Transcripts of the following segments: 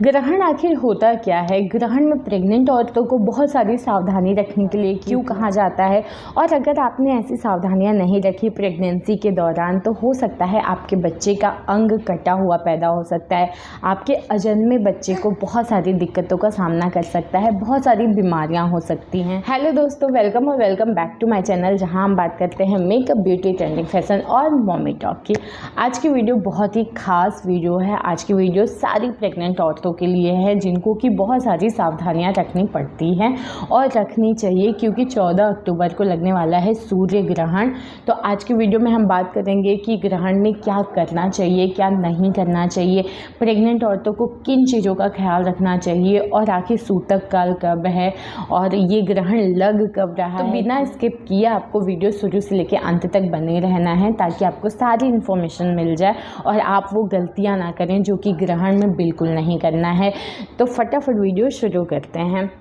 ग्रहण आखिर होता क्या है? ग्रहण में प्रेग्नेंट औरतों को बहुत सारी सावधानी रखने के लिए क्यों कहा जाता है, और अगर आपने ऐसी सावधानियां नहीं रखी प्रेगनेंसी के दौरान तो हो सकता है आपके बच्चे का अंग कटा हुआ पैदा हो सकता है, आपके अजन्मे बच्चे को बहुत सारी दिक्कतों का सामना कर सकता है, बहुत सारी बीमारियां हो सकती हैं। हेलो दोस्तों, वेलकम और welcome back to my channel, जहां हम बात करते हैं मेकअप, ब्यूटी, ट्रेंडिंग, फैशन और मॉमी टॉक की। आज की वीडियो बहुत ही खास वीडियो है। आज की वीडियो सारी प्रेग्नेंट औरतों के लिए है जिनको कि बहुत सारी सावधानियां रखनी पड़ती हैं और रखनी चाहिए, क्योंकि 14 अक्टूबर को लगने वाला है सूर्य ग्रहण। तो आज की वीडियो में हम बात करेंगे कि ग्रहण में क्या करना चाहिए, क्या नहीं करना चाहिए, प्रेग्नेंट औरतों को किन चीज़ों का ख्याल रखना चाहिए, और आखिर सूतक काल कब है और ये ग्रहण लग कब रहा है। तो बिना स्किप किए आपको वीडियो शुरू से लेकर अंत तक बने रहना है, ताकि आपको सारी इन्फॉर्मेशन मिल जाए और आप वो गलतियाँ ना करें जो कि ग्रहण में बिल्कुल नहीं करना है। तो फटाफट वीडियो शुरू करते हैं।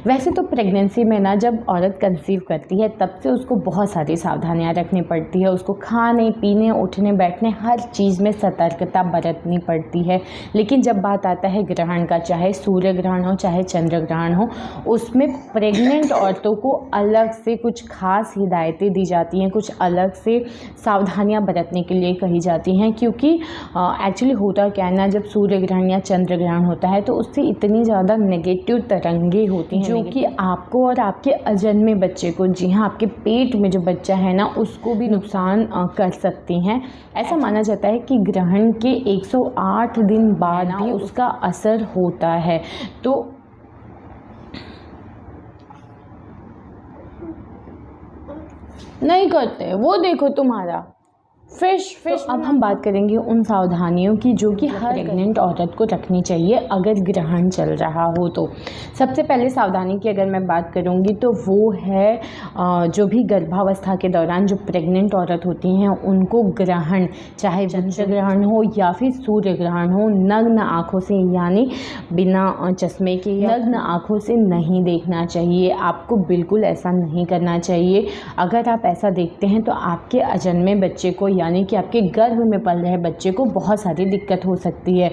वैसे तो प्रेगनेंसी में ना, जब औरत कंसीव करती है तब से उसको बहुत सारी सावधानियां रखनी पड़ती है। उसको खाने पीने, उठने बैठने, हर चीज़ में सतर्कता बरतनी पड़ती है। लेकिन जब बात आता है ग्रहण का, चाहे सूर्य ग्रहण हो चाहे चंद्र ग्रहण हो, उसमें प्रेग्नेंट औरतों को अलग से कुछ खास हिदायतें दी जाती हैं, कुछ अलग से सावधानियाँ बरतने के लिए कही जाती हैं। क्योंकि एक्चुअली होता क्या है ना, जब सूर्य ग्रहण या चंद्र ग्रहण होता है तो उससे इतनी ज़्यादा नेगेटिव तरंगे होती हैं जो कि आपको और आपके अजन्मे बच्चे को, जी हाँ, आपके पेट में जो बच्चा है ना, उसको भी नुकसान कर सकती हैं। ऐसा माना जाता है कि ग्रहण के 108 दिन बाद भी उसका असर होता है। तो नहीं करते वो, देखो तुम्हारा फिश। तो अब हम बात करेंगे उन सावधानियों की जो कि हर प्रेग्नेंट औरत को रखनी चाहिए अगर ग्रहण चल रहा हो। तो सबसे पहले सावधानी की अगर मैं बात करूंगी तो वो है जो भी गर्भावस्था के दौरान जो प्रेग्नेंट औरत होती हैं उनको ग्रहण, चाहे चंद्र ग्रहण हो या फिर सूर्य ग्रहण हो, नग्न आँखों से, यानी बिना चश्मे के, नग्न आँखों से नहीं देखना चाहिए। आपको बिल्कुल ऐसा नहीं करना चाहिए। अगर आप ऐसा देखते हैं तो आपके अजन्मे बच्चे को, यानी कि आपके गर्भ में पल रहे बच्चे को बहुत सारी दिक्कत हो सकती है।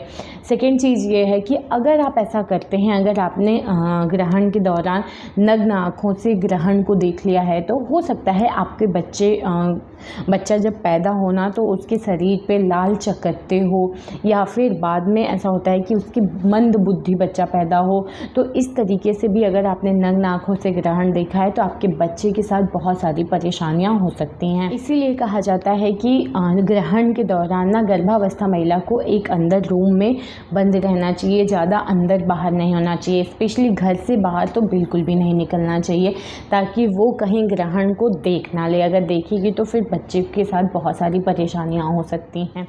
सेकेंड चीज़ ये है कि अगर आप ऐसा करते हैं, अगर आपने ग्रहण के दौरान नग्न आँखों से ग्रहण को देख लिया है, तो हो सकता है आपके बच्चा जब पैदा होना तो उसके शरीर पे लाल चकत्ते हो, या फिर बाद में ऐसा होता है कि उसकी मंद बुद्धि बच्चा पैदा हो। तो इस तरीके से भी अगर आपने नग्न आँखों से ग्रहण देखा है तो आपके बच्चे के साथ बहुत सारी परेशानियाँ हो सकती हैं। इसीलिए कहा जाता है कि ग्रहण के दौरान ना गर्भावस्था महिला को एक अंदर रूम में बंद रहना चाहिए, ज़्यादा अंदर बाहर नहीं होना चाहिए। स्पेशली घर से बाहर तो बिल्कुल भी नहीं निकलना चाहिए, ताकि वो कहीं ग्रहण को देख ना ले। अगर देखेगी तो फिर बच्चे के साथ बहुत सारी परेशानियां हो सकती हैं।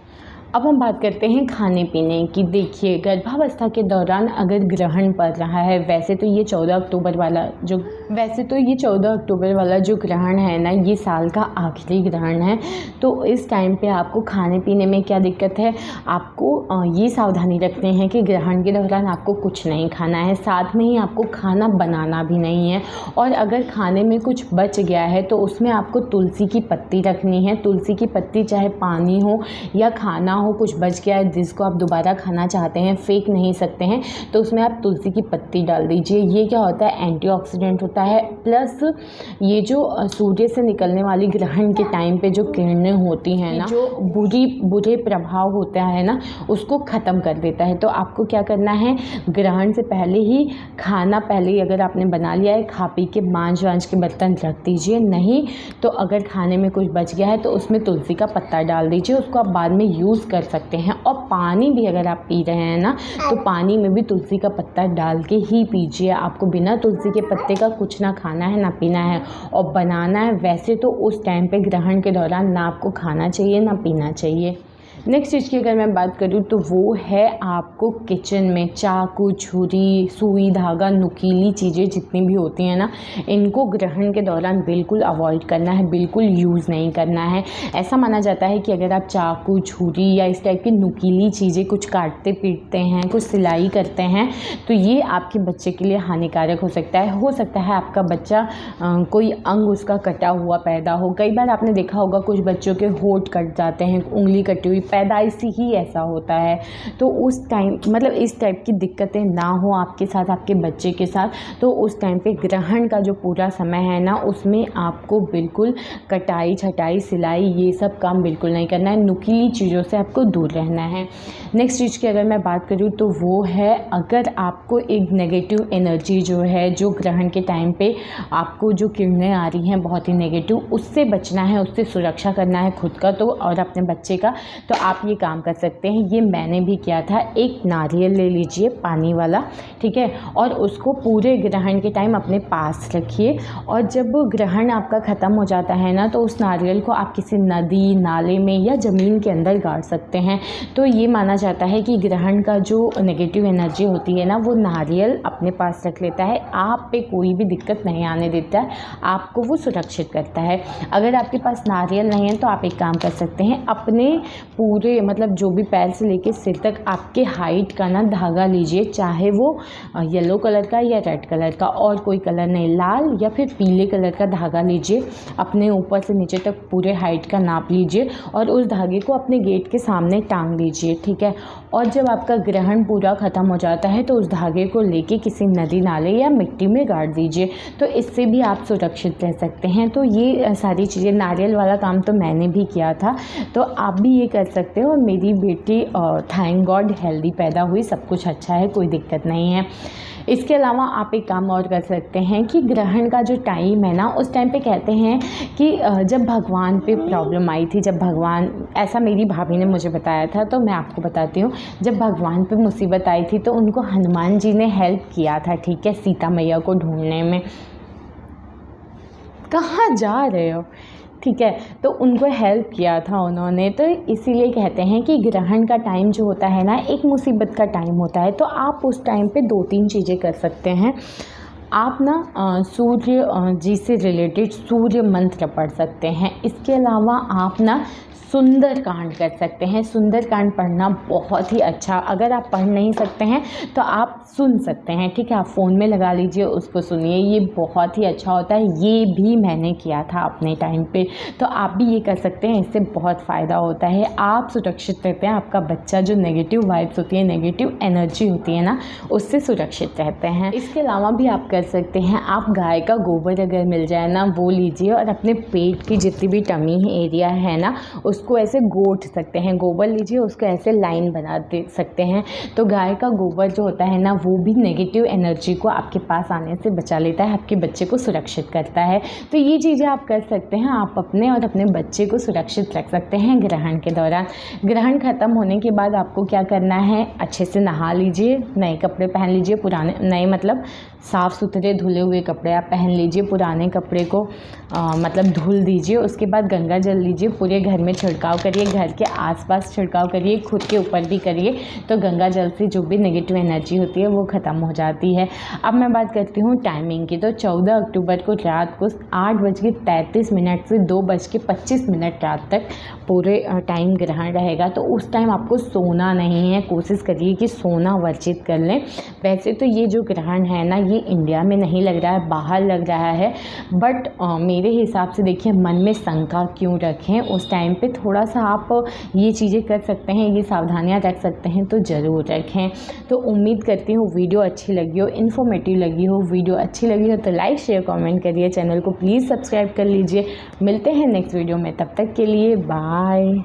अब हम बात करते हैं खाने पीने की। देखिए, गर्भावस्था के दौरान अगर ग्रहण पड़ रहा है, वैसे तो ये 14 अक्टूबर वाला जो ग्रहण है ना, ये साल का आखिरी ग्रहण है। तो इस टाइम पे आपको खाने पीने में क्या दिक्कत है, आपको ये सावधानी रखते हैं कि ग्रहण के दौरान आपको कुछ नहीं खाना है, साथ में ही आपको खाना बनाना भी नहीं है। और अगर खाने में कुछ बच गया है तो उसमें आपको तुलसी की पत्ती रखनी है। तुलसी की पत्ती, चाहे पानी हो या खाना हो, कुछ बच गया है जिसको आप दोबारा खाना चाहते हैं, फेंक नहीं सकते हैं, तो उसमें आप तुलसी की पत्ती डाल दीजिए। ये क्या होता है, एंटीऑक्सीडेंट होता है, प्लस ये जो सूर्य से निकलने वाली ग्रहण के टाइम पे जो किरणें होती हैं ना, जो बुरे प्रभाव होता है ना, उसको ख़त्म कर देता है। तो आपको क्या करना है, ग्रहण से पहले ही खाना, पहले ही अगर आपने बना लिया है, खा पी के मांझ के बर्तन रख दीजिए। नहीं तो अगर खाने में कुछ बच गया है तो उसमें तुलसी का पत्ता डाल दीजिए, उसको आप बाद में यूज़ कर सकते हैं। और पानी भी अगर आप पी रहे हैं ना, तो पानी में भी तुलसी का पत्ता डाल के ही पीजिए। आपको बिना तुलसी के पत्ते का कुछ ना खाना है ना पीना है और बनाना है। वैसे तो उस टाइम पे ग्रहण के दौरान ना आपको खाना चाहिए ना पीना चाहिए। नेक्स्ट चीज़ की अगर मैं बात करूँ तो वो है आपको किचन में चाकू, छुरी, सुई, धागा, नुकीली चीज़ें जितनी भी होती हैं ना, इनको ग्रहण के दौरान बिल्कुल अवॉइड करना है, बिल्कुल यूज़ नहीं करना है। ऐसा माना जाता है कि अगर आप चाकू, छुरी या इस टाइप की नुकीली चीज़ें कुछ काटते पीटते हैं, कुछ सिलाई करते हैं, तो ये आपके बच्चे के लिए हानिकारक हो सकता है। हो सकता है आपका बच्चा कोई अंग उसका कटा हुआ पैदा हो। कई बार आपने देखा होगा कुछ बच्चों के होंठ कट जाते हैं, उंगली कटी हुई, पैदाइशी ही ऐसा होता है। तो उस टाइम मतलब इस टाइप की दिक्कतें ना हो आपके साथ, आपके बच्चे के साथ, तो उस टाइम पे ग्रहण का जो पूरा समय है ना, उसमें आपको बिल्कुल कटाई छटाई सिलाई ये सब काम बिल्कुल नहीं करना है। नुकीली चीज़ों से आपको दूर रहना है। नेक्स्ट चीज़ की अगर मैं बात करूँ तो वो है, अगर आपको एक नेगेटिव एनर्जी जो है, जो ग्रहण के टाइम पे आपको जो किरणें आ रही हैं बहुत ही नेगेटिव, उससे बचना है, उससे सुरक्षा करना है खुद का तो और अपने बच्चे का, तो आप ये काम कर सकते हैं। ये मैंने भी किया था। एक नारियल ले लीजिए पानी वाला, ठीक है, और उसको पूरे ग्रहण के टाइम अपने पास रखिए, और जब ग्रहण आपका ख़त्म हो जाता है ना, तो उस नारियल को आप किसी नदी नाले में या ज़मीन के अंदर गाड़ सकते हैं। तो ये माना जाता है कि ग्रहण का जो नेगेटिव एनर्जी होती है ना, वो नारियल अपने पास रख लेता है, आप पे कोई भी दिक्कत नहीं आने देता है, आपको वो सुरक्षित करता है। अगर आपके पास नारियल नहीं है तो आप एक काम कर सकते हैं, अपने पूरे मतलब जो भी पैर से लेके सिर तक आपके हाइट का ना धागा लीजिए, चाहे वो येलो कलर का या रेड कलर का, और कोई कलर नहीं, लाल या फिर पीले कलर का धागा लीजिए, अपने ऊपर से नीचे तक पूरे हाइट का नाप लीजिए और उस धागे को अपने गेट के सामने टांग लीजिए, ठीक है। और जब आपका ग्रहण पूरा ख़त्म हो जाता है तो उस धागे को लेके किसी नदी नाले या मिट्टी में गाड़ दीजिए, तो इससे भी आप सुरक्षित रह सकते हैं। तो ये सारी चीज़ें, नारियल वाला काम तो मैंने भी किया था, तो आप भी ये कर सकते हो। और मेरी बेटी थैंक गॉड हेल्दी पैदा हुई, सब कुछ अच्छा है, कोई दिक्कत नहीं है। इसके अलावा आप एक काम और कर सकते हैं कि ग्रहण का जो टाइम है ना, उस टाइम पे कहते हैं कि जब भगवान पे प्रॉब्लम आई थी, जब भगवान, ऐसा मेरी भाभी ने मुझे बताया था, तो मैं आपको बताती हूँ, जब भगवान पे मुसीबत आई थी तो उनको हनुमान जी ने हेल्प किया था, ठीक है, सीता मैया को ढूंढने में। कहाँ जा रहे हो? ठीक है, तो उनको हेल्प किया था उन्होंने, तो इसीलिए कहते हैं कि ग्रहण का टाइम जो होता है ना, एक मुसीबत का टाइम होता है। तो आप उस टाइम पे 2-3 चीज़ें कर सकते हैं। आप ना सूर्य जी से रिलेटेड सूर्य मंत्र पढ़ सकते हैं। इसके अलावा आप ना सुंदरकांड कर सकते हैं। सुंदरकांड पढ़ना बहुत ही अच्छा, अगर आप पढ़ नहीं सकते हैं तो आप सुन सकते हैं, ठीक है, आप फ़ोन में लगा लीजिए, उसको सुनिए, ये बहुत ही अच्छा होता है। ये भी मैंने किया था अपने टाइम पे, तो आप भी ये कर सकते हैं, इससे बहुत फ़ायदा होता है। आप सुरक्षित रहते हैं, आपका बच्चा जो नेगेटिव वाइब्स होती है, नेगेटिव एनर्जी होती है ना, उससे सुरक्षित रहते हैं। इसके अलावा भी आप कर सकते हैं, आप गाय का गोबर अगर मिल जाए ना, वो लीजिए और अपने पेट की जितनी भी टमी एरिया है ना, उसको ऐसे गोट सकते हैं। गोबर लीजिए, उसको ऐसे लाइन बना दे सकते हैं। तो गाय का गोबर जो होता है ना, वो भी नेगेटिव एनर्जी को आपके पास आने से बचा लेता है, आपके बच्चे को सुरक्षित करता है। तो ये चीज़ें आप कर सकते हैं, आप अपने और अपने बच्चे को सुरक्षित रख सकते हैं ग्रहण के दौरान। ग्रहण ख़त्म होने के बाद आपको क्या करना है, अच्छे से नहा लीजिए, नए कपड़े पहन लीजिए, पुराने नए मतलब साफ़ सुथरे धुले हुए कपड़े आप पहन लीजिए, पुराने कपड़े को मतलब धुल दीजिए। उसके बाद गंगा जल लीजिए, पूरे घर में छिड़काव करिए, घर के आसपास छिड़काव करिए, खुद के ऊपर भी करिए, तो गंगा जल से जो भी नेगेटिव एनर्जी होती है वो ख़त्म हो जाती है। अब मैं बात करती हूँ टाइमिंग की, तो 14 अक्टूबर को रात को 8:33 से 2:25 रात तक पूरे टाइम ग्रहण रहेगा। तो उस टाइम आपको सोना नहीं है, कोशिश करिए कि सोना वर्जित कर लें। वैसे तो ये जो ग्रहण है ना, ये इंडिया में नहीं लग रहा है, बाहर लग रहा है, बट मेरे हिसाब से देखिए, मन में शंका क्यों रखें, उस टाइम पे थोड़ा सा आप ये चीज़ें कर सकते हैं, ये सावधानियां रख सकते हैं, तो ज़रूर रखें। तो उम्मीद करती हूँ वीडियो अच्छी लगी हो, इन्फॉर्मेटिव लगी हो। वीडियो अच्छी लगी हो तो लाइक शेयर कमेंट करिए, चैनल को प्लीज़ सब्सक्राइब कर लीजिए। मिलते हैं नेक्स्ट वीडियो में, तब तक के लिए बाय।